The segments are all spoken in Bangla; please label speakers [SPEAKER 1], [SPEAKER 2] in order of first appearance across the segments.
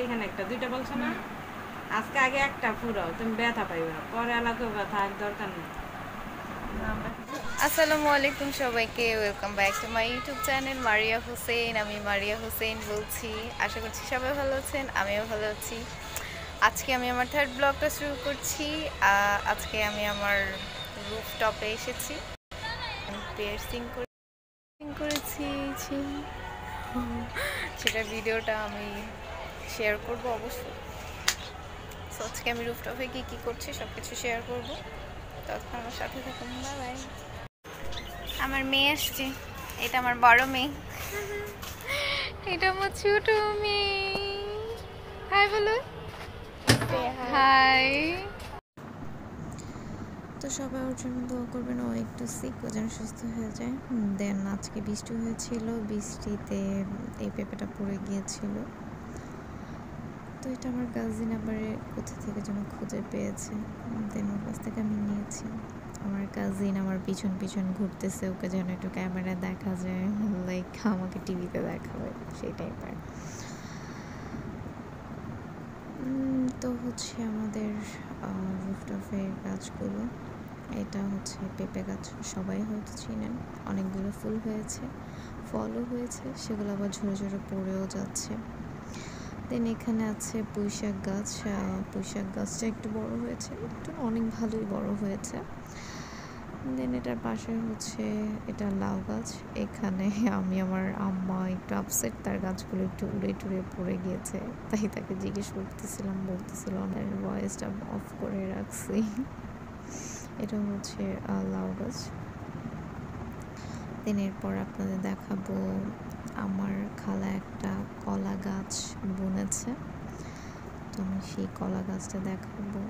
[SPEAKER 1] এখানে একটা, দুইটা বলছো না? আজকে আগে একটা ফুরাও, তুমি ব্যথা পাইবে না, পরে এলাকায় ব্যথা আর দরকার নেই।
[SPEAKER 2] আসসালামু আলাইকুম সবাইকে, welcome back to my YouTube channel মারিয়া হোসেন। আমি মারিয়া হোসেন বলছি। আশা করছি সবাই ভালো আছেন, আমিও ভালো আছি। আজকে আমি আমার থার্ড ব্লগটা শুরু করছি। আজকে আমি আমার রুফটপে এসেছি, পিয়ার্সিং করেছি। সেটার ভিডিওটা আমি শেয়ার করব অবশ্যই। সো আজকে আমি রুফটপে কী করছি সব কিছু শেয়ার করবো, তখন আমার সাথে থাকুন। Bye bye. আমার মেয়ে আসছে, এটা আমার বড় মেয়ে, এটা আমার ছোট মেয়ে। হাই বলো। হাই। তো সবাই ওর জন্য দোয়া করবেন, ও একটু সিক, ও যেন সুস্থ হয়ে যায়। দেন আজকে বৃষ্টি হয়েছিল, বৃষ্টিতে এই পেঁপেটা পড়ে গিয়েছিল। তো এটা আমার কাজিন আবার কোথা থেকে যেন খুঁজে পেয়েছে, দেন ওর কাছ থেকে আমি নিয়েছি। আমার কাজিন আমার পিছন পিছন ঘুরতেছে, ওকে যেন একটু ক্যামেরা দেখা যায়, লাইক আমাকে টিভিতে দেখাবে সেই টাইপের। তো হচ্ছে আমাদের রুফটপের গাছগুলো, এটা হচ্ছে পেঁপে গাছ, সবাই হয়তো চিনেন। অনেকগুলো ফুল হয়েছে, ফলও হয়েছে, সেগুলো আবার ঝরে ঝরে পড়েও যাচ্ছে। দেন এখানে আছে পুঁইশাক গাছ, পুঁইশাক গাছটা একটু বড় হয়েছে, একটু অনেক ভালোই বড় হয়েছে। দেন এটার পাশে হচ্ছে এটা লাউ গাছ। এখানে আমি আমার আম্মা একটু আপসেট, তার গাছগুলো একটু উড়ে টুড়ে পড়ে গিয়েছে, তাই তাকে জিজ্ঞেস করতেছিলাম, বলতেছিলাম, ভয়েসটা অফ করে রাখছি। এটা হচ্ছে লাউ গাছ। দেন এরপর আপনাদের দেখাবো আমার খালা একটা কলা গাছ বুনেছে, তো আমি সেই কলা গাছটা দেখাবো।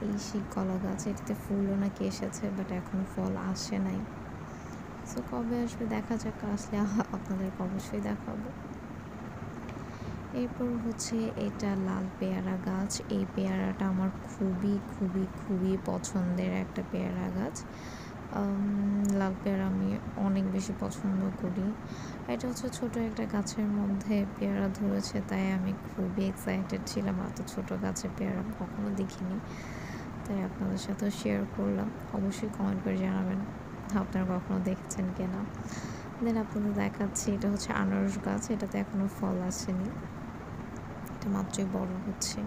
[SPEAKER 2] এই সেই কলা গাছ, এটাতে ফুলও নাকি এসেছে, বাট এখনো ফল আসে নাই। সো কবে আসবে দেখা যাক, আসলে আপনাদেরকে অবশ্যই দেখাবো। এরপর হচ্ছে এটা লাল পেয়ারা গাছ। এই পেয়ারাটা আমার খুবই খুবই খুবই পছন্দের একটা পেয়ারা গাছ। লাল পেয়ারা আমি অনেক বেশি পছন্দ করি। এটা হচ্ছে ছোটো একটা গাছের মধ্যে পেয়ারা ধরেছে, তাই আমি খুবই এক্সাইটেড ছিলাম। এত ছোটো গাছে পেয়ারা কখনো দেখিনি, তাই আপনাদের সাথেও শেয়ার করলাম। অবশ্যই কমেন্ট করে জানাবেন আপনারা কখনো দেখেছেন কিনা। দেন আপনাদের দেখাচ্ছি, এটা হচ্ছে আনারস গাছ, এটাতে এখনও ফল আসেনি, এটা মাত্রই বড় হচ্ছে।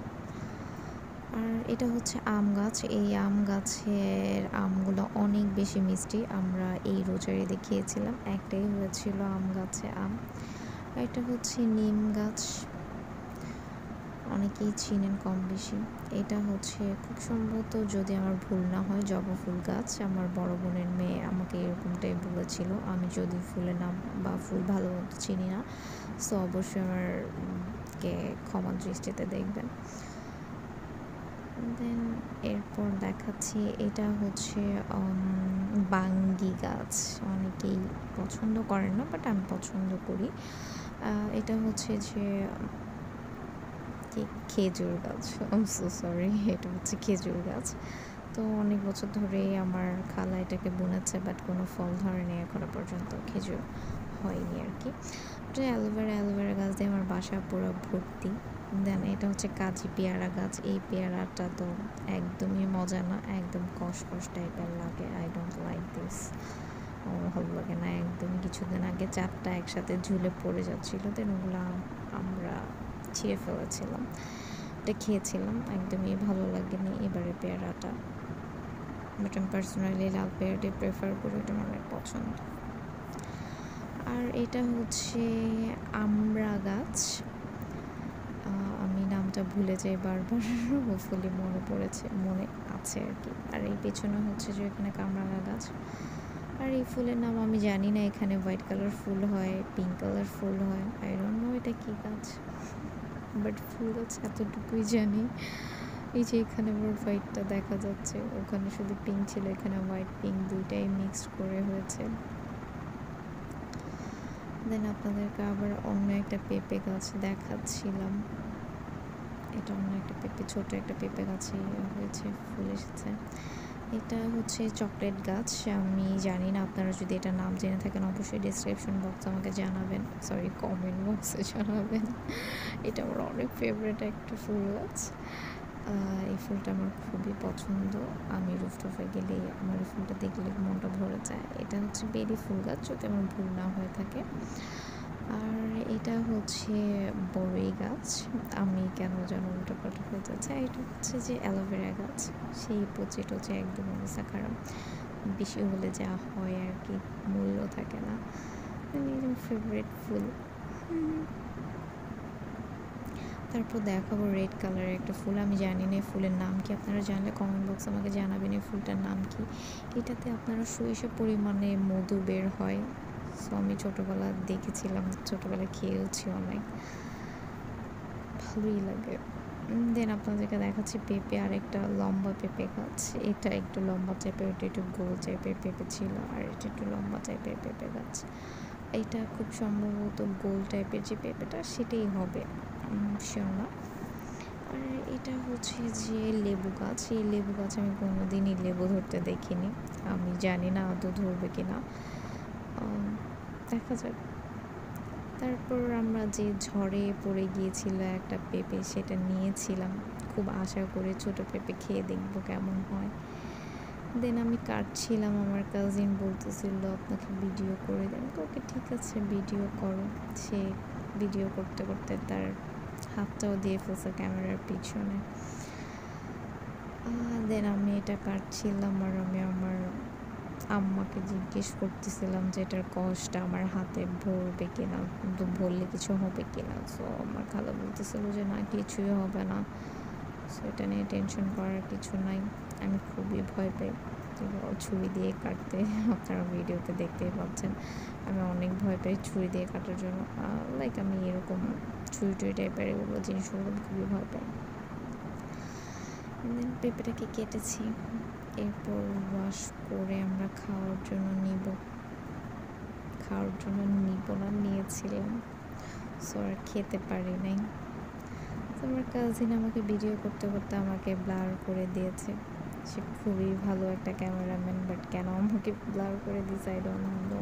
[SPEAKER 2] আর এটা হচ্ছে আম গাছ। এই আম গাছের আমগুলো অনেক বেশি মিষ্টি, আমরা এই রোজারে দেখিয়েছিলাম, একটাই হয়েছিল আম গাছে আম। এটা হচ্ছে নিম গাছ, অনেকেই চিনেন কম বেশি। এটা হচ্ছে খুব সম্ভবত, যদি আমার ভুল না হয়, জবা ফুল গাছ। আমার বড় বোনের মেয়ে আমাকে এরকমটাই বলেছিল, আমি যদি ফুলের নাম বা ফুল ভালো মতো চিনি না, সো অবশ্যই আমারকে ক্ষমা দৃষ্টিতে দেখবেন। দেন এরপর দেখাচ্ছি, এটা হচ্ছে বাঙ্গি গাছ। অনেকেই পছন্দ করেন না, বাট আমি পছন্দ করি। এটা হচ্ছে যে খেজুর গাছ, সো সরি, এটা হচ্ছে খেজুর গাছ। তো অনেক বছর ধরেই আমার খালা এটাকে বুনেছে, বাট কোনো ফল ধরেনি এখনো পর্যন্ত, খেজুর হয়নি আর কি। ওটা অ্যালোভেরা গাছ দিয়ে আমার বাসা পুরো ভর্তি। দেন এটা হচ্ছে কাজি পেয়ারা গাছ। এই পেয়ারাটা তো একদমই মজা না, একদম কষ টাইপের লাগে। আই ডোন্ট লাইক দিস, আমার ভালো লাগে না একদমই। কিছুদিন আগে 4টা একসাথে ঝুলে পড়ে যাচ্ছিল, দেন ওগুলো আমরা ছিঁড়ে ফেলেছিলাম, এটা খেয়েছিলাম, একদমই ভালো লাগেনি এবারে পেয়ারাটা। বাট আমি পার্সোনালি লাল পেয়ারাটাই প্রেফার করি, এটা আমার অনেক পছন্দ। আর এটা হচ্ছে আমড়া গাছ, আমি নামটা ভুলে যাই বারবার, হোপফুলি মনে আছে আর কি। আর এই পেছনে হচ্ছে যে এখানে কামরাঙা গাছ। আর এই ফুলের নাম আমি জানি না, এখানে হোয়াইট কালার ফুল হয়, পিঙ্ক কালার ফুল হয়, আই ডোন্ট নো এটা কী গাছ, বাট ফুল গাছ এতটুকুই জানি। এই যে এখানে আমার হোয়াইটটা দেখা যাচ্ছে, ওখানে শুধু পিঙ্ক ছিল, এখানে হোয়াইট পিঙ্ক দুইটাই মিক্সড করে হয়েছে। দেন আপনাদেরকে আবার অন্য একটা পেঁপে গাছ দেখাচ্ছিলাম, এটা অন্য একটা পেঁপে, ছোটো একটা পেঁপে গাছে হয়েছে, ফুল এসেছে। এটা হচ্ছে চকলেট গাছ। আমি জানি না, আপনারা যদি এটার নাম জেনে থাকেন অবশ্যই ডেসক্রিপশন বক্সে আমাকে জানাবেন, সরি কমেন্ট বক্সে জানাবেন। এটা আমার অনেক ফেভারিট একটা ফুল গাছ। এই ফুলটা আমার খুবই পছন্দ। আমি রুফটপে গেলে আমার এই ফুলটা দেখলে মনটা ভরে যায়। এটা হচ্ছে বেলি ফুল গাছ, যদি আমার ভুল না হয়ে থাকে। আর এটা হচ্ছে বড়ই গাছ। আমি কেন যেন উল্টোপাল্টা হয়ে যাচ্ছে। আর এটা হচ্ছে যে অ্যালোভেরা গাছ, সেই পচে টচে একদম অবস্থা খারাপ। বেশি হলে যা হয় আর কি, মূল্য থাকে না। একদম ফেভারিট ফুল। তারপর দেখাবো রেড কালারের একটা ফুল। আমি জানি না এই ফুলের নাম কি, আপনারা জানলে কমেন্ট বক্সে আমাকে জানাবেন এই ফুলটার নাম কি। এটাতে আপনারা সরিষা পরিমাণে মধু বের হয়। সো আমি ছোটোবেলা দেখেছিলাম, ছোটোবেলায় খেয়েওছি অনেক, ভালোই লাগে। দেন আপনাদেরকে দেখাচ্ছি পেঁপে, আর একটা লম্বা পেঁপে গাছ। এটা একটু লম্বা টাইপের, ওটা একটু গোল টাইপের পেঁপে ছিল, আর এটা একটু লম্বা টাইপের পেঁপে গাছ। এটা খুব সম্ভবত গোল টাইপের যে পেঁপেটা সেটাই হবে, শিওর না। আর এটা হচ্ছে যে লেবু গাছ। এই লেবু গাছ আমি কোনোদিনই লেবু ধরতে দেখিনি, আমি জানি না আদৌ ধরবে কিনা, দেখা যাক। তারপর আমরা যে ঝড়ে পড়ে গিয়েছিল একটা পেঁপে, সেটা নিয়েছিলাম খুব আশা করে, ছোটো পেঁপে খেয়ে দেখবো কেমন হয়। দেন আমি কাটছিলাম, আমার কাজিন বলতেছিল আপনাকে ভিডিও করে দেন, তো ওকে ঠিক আছে ভিডিও করো। সে ভিডিও করতে করতে তার হাতটাও দিয়ে ফেলছে ক্যামেরার পিছনে। দেন আমি এটা কাটছিলাম, আর আমি আমার আম্মাকে জিজ্ঞেস করতেছিলাম যে এটার কষ্টটা আমার হাতে ভরবে কিনা, কিন্তু ভরলে কিছু হবে কিনা। সো আমার খালা বলতেছিল যে না, কিছুই হবে না, সো এটা নিয়ে টেনশন করার কিছু নাই। আমি খুবই ভয় পাই ছুরি দিয়ে কাটতে, আপনারা ভিডিওতে দেখতেই পাচ্ছেন আমি অনেক ভয় পাই ছুরি দিয়ে কাটার জন্য। লাইক আমি এরকম ছুরি টুরি টাইপের এগুলো জিনিসগুলো খুবই ভয় পাই। দেন পেঁপেটাকে কেটেছি, এরপর ওয়াশ করে আমরা খাওয়ার জন্য নিয়েছিলাম। সো আর খেতে পারি নাই। তো আমার কাজিন আমাকে ভিডিও করতে করতে আমাকে ব্লার করে দিয়েছে। সে খুবই ভালো একটা ক্যামেরাম্যান, বাট কেন আমাকে ব্লার করে দিয়েছে আই ডোন্ট নো।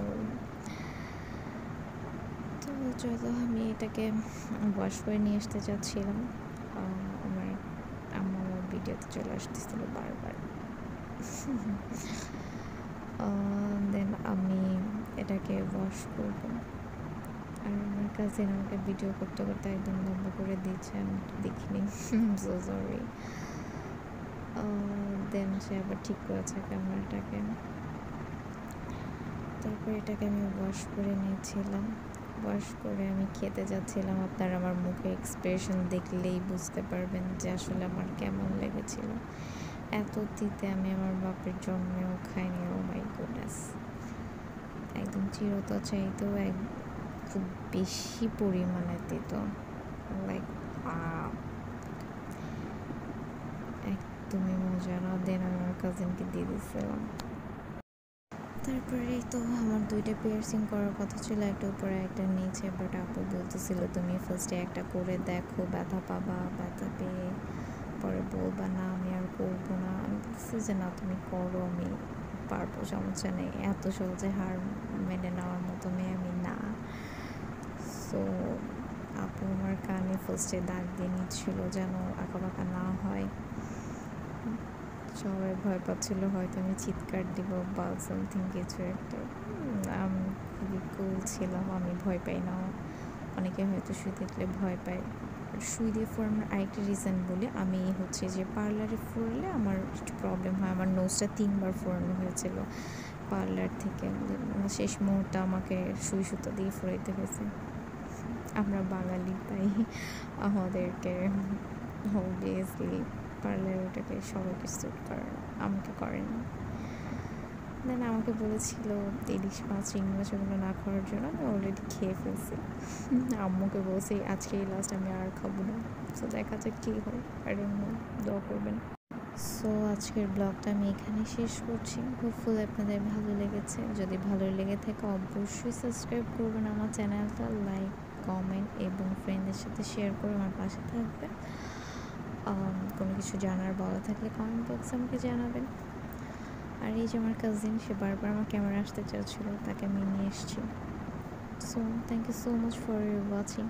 [SPEAKER 2] তো চলো, আমি এটাকে ওয়াশ করে নিয়ে আসতে চাচ্ছিলাম, আমার আম্মা আমার ভিডিওতে চলে আসতেছিল বারবার। দেন আমি এটাকে ওয়াশ করব, আর আমার কাজিন আমাকে ভিডিও করতে করতে একদম লম্বা করে দিয়েছে, আমি দেখিনি, সো সরি। দেন সে আবার ঠিক করেছে ক্যামেরাটাকে। তারপর এটাকে আমি ওয়াশ করে নিয়েছিলাম, ওয়াশ করে আমি খেতে যাচ্ছিলাম। আপনারা আমার মুখে এক্সপ্রেশন দেখলেই বুঝতে পারবেন যে আসলে আমার কেমন লেগেছিল। এত তিতে আমি আমার বাপের জন্মেও খাইনি, ও মাই গুডনেস। একদম চিরতা চাইতেও খুব বেশি পরিমাণে তিতো, লাইক একদমই মজা না। দেন আমি আমার কাজিনকে দিয়ে দিয়েছিলাম। তারপরে তো আমার দুইটা পিয়ার্সিং করার কথা ছিল, একটা উপরে একটা নিচে, বাট আপু বলতেছিল তুমি ফার্স্টে একটা করে দেখো, ব্যথা পাবা, ব্যথা পেয়ে পরে বলবা না আমি আর করবো না। আমি বলছি যে না তুমি করো, আমি পারবো, সমস্যা নেই, এত সহজে হার মেনে নেওয়ার মতো মেয়ে আমি না। সো আপু আমার কানে ফার্স্টে দাগ দিয়ে নিচ্ছিল যেন আঁকা বাঁকা না হয়। সবাই ভয় পাচ্ছিল হয়তো আমি চিৎকার দিব বা সামথিং কিছু একটা। আমি খুবই কুল ছিলাম, আমি ভয় পাই না। অনেকে হয়তো সুই দেখলে ভয় পায়। সুই দিয়ে ফোরানোর আরেকটা রিজন বলে, আমি হচ্ছে যে পার্লারে ফোরালে আমার একটু প্রবলেম হয়। আমার নোজটা 3বার ফোরানো হয়েছিল পার্লার থেকে, শেষ মুহূর্তে আমাকে সুই সুতো দিয়ে ফোরাইতে হয়েছে। আমরা বাঙালি, তাই আমাদেরকে অবভিয়াসলি পার্লার ওটাকে সবাইকে স্যুট করে না, আমাকে করে না। দেন আমাকে বলেছিল ইলিশ মাছ, চিংড়ি মাছ ওগুলো না খাওয়ার জন্য, আমি অলরেডি খেয়ে ফেলছি। আম্মুকে বলছি আজকে এই লাস্ট, আমি আর খাবো না। সো দেখা যাক কী হয়, আই ডোন্ট নো, দোয়া করবেন। সো আজকের ব্লগটা আমি এখানে শেষ করছি। হোপফুলি আপনাদের ভালো লেগেছে। যদি ভালো লেগে থাকে অবশ্যই সাবস্ক্রাইব করবেন আমার চ্যানেলটা, লাইক কমেন্ট এবং ফ্রেন্ডদের সাথে শেয়ার করে আমার পাশে থাকবেন। কোনো কিছু জানার বলা থাকলে কমেন্ট বক্সে আমাকে জানাবেন। আর এই যে আমার কাজিন, সে বারবার আমার ক্যামেরা আসতে চাচ্ছিল, তাকে আমি নিয়ে এসেছি। So thank you so much for your watching.